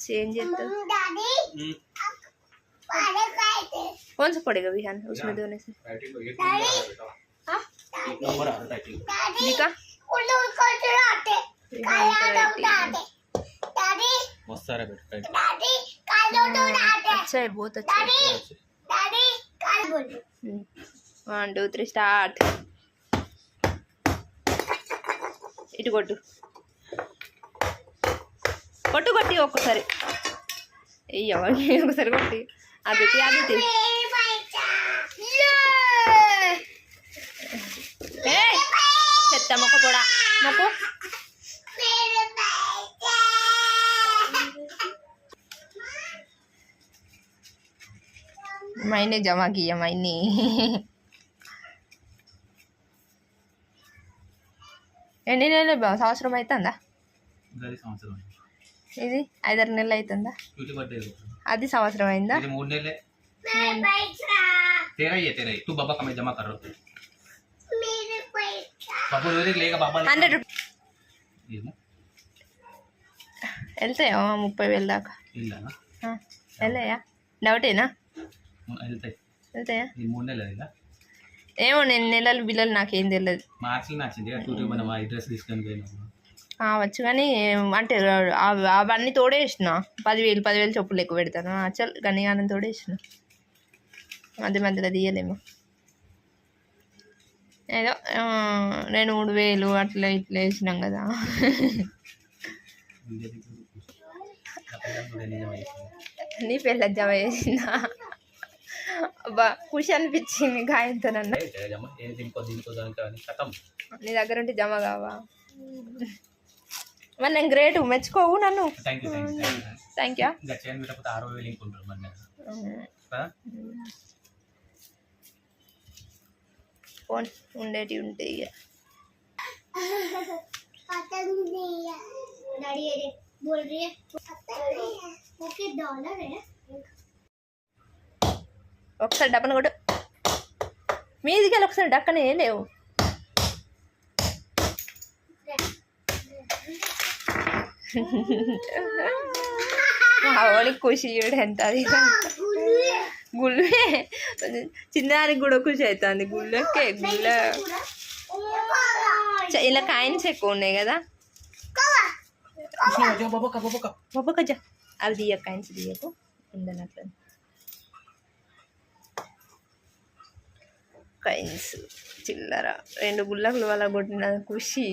change कौन सा पड़ेगा विहान उसमें धोने से अच्छा है बहुत अच्छा है 1 2 3 स्टार्ट ఇటు కొట్టు కొట్టు కొట్టి ఒక్కసారి అయ్యవకి ఒకసారి కొట్టి అది అది చెత్త మొక్క కూడా మొక్కు मैंने जमा किया मैंने ఎన్ని నెలలు బావ సంవత్సరం అవుతుందా ఇది 5 నెలలు అవుతుందా అది సంవత్సరం అయిందా 3 నెలలే तेरा ही है तेरा ही तू बाबा का मैं जमा कर रहा हूँ मेरे पैसा बाबू लेगा बाबा 100 रुपये వెళ్తాయా 30,000 దాకా వెళ్ళాయా డౌటేనా వెళ్తాయా 3 నెలలు ఏమో నేను నెలలు బిల్లలు నాకేం తెలియదు మార్చిలో నచ్చింది మనం అడ్రస్ తీసుకొని పోయినాము వచ్చు కానీ అంటే అవన్నీ తోడేసిన 10,000 చొప్పులు ఎక్కువ పెడతాను అసలు గనిగానం తోడేసిన మధ్య మధ్యలో తీయలేము ఏదో 2-3 అట్లా ఇట్లా వేసినాం కదా నీ పెళ్ళ జమ చేసిందా అబ్బా ఖుషి అనిపించింది గాయంతో నన్ను నీ దగ్గర ఉంటే జమ కావా మరి నేను గ్రేట్ మెచ్చుకోవు నన్ను థ్యాంక్ యూ ఫోన్ ఉండేటివి ఉంటాయి ఇక ఒకసారి డబ్బను కొట్టు మీదికి వెళ్ళి ఒకసారి డక్కనే లేవు మావాడికి ఖుషి చూడు ఎంత అది గుళ్ళే చిన్నదానికి కూడా ఖుషి అవుతుంది గుళ్ళకే గుళ్ళ ఇలా కాయిన్స్ ఎక్కువ ఉన్నాయి కదా బాబా కజా అవి తీయ కాయిన్స్ తీయకు ఉందని అట్లా కాయిన్స్ చిల్లర 2 గుళ్ళకులు అలా కొట్టిన ఖుషి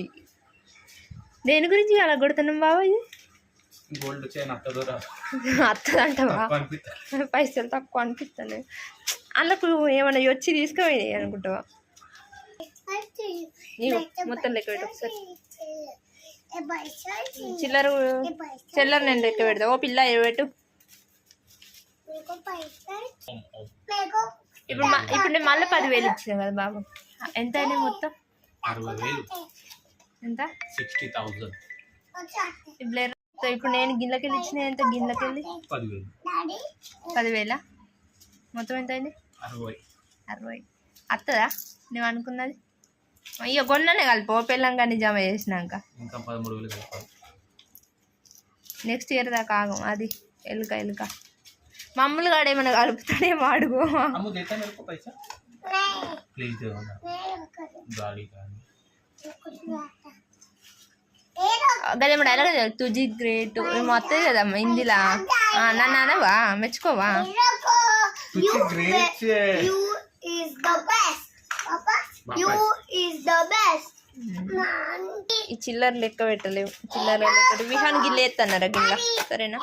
దేని గురించి అలా కొడుతున్నాం బాబా ఇది అత్తదంటవా పైసలు తక్కువ అనిపిస్తాను అందుకు ఏమన్నా వచ్చి తీసుకుపోయి అనుకుంటావా మొత్తం లెక్క పెట్టు ఒకసారి చిల్లర నేను లెక్క పెడతా ఓ పిల్ల పెట్టు ఇప్పుడు నేను మళ్ళీ 10,000 ఇచ్చిన కదా బాబు ఎంత అయినాయి మొత్తం 60,000 ఎంత 60,000 ఇప్పుడు నేను గిన్నెకెళ్ళి ఇచ్చిన ఎంత గిన్నెకెళ్ళి 10,000 మొత్తం ఎంత అయింది 60 వస్తుందా నువ్వు అనుకున్నది అయ్యో కొన్ననే కలిపో పెళ్ళం కానీ జమ చేసినాక నెక్స్ట్ ఇయర్ దాకా ఆగం అది ఎలుక మమ్మల్ని కాడ ఏమైనా కలుపుతాడేమో అడుగు గదేమో డైలాగ్ తుజి గ్రేట్ ఏమో వస్తుంది కదమ్మా హిందీలా నన్ను అనవా మెచ్చుకోవా ఈ చిల్లర లెక్క పెట్టలేవు చిల్లర లెక్క విహాన్ గిల్లెత్తన్నారా గిల్ల సరేనా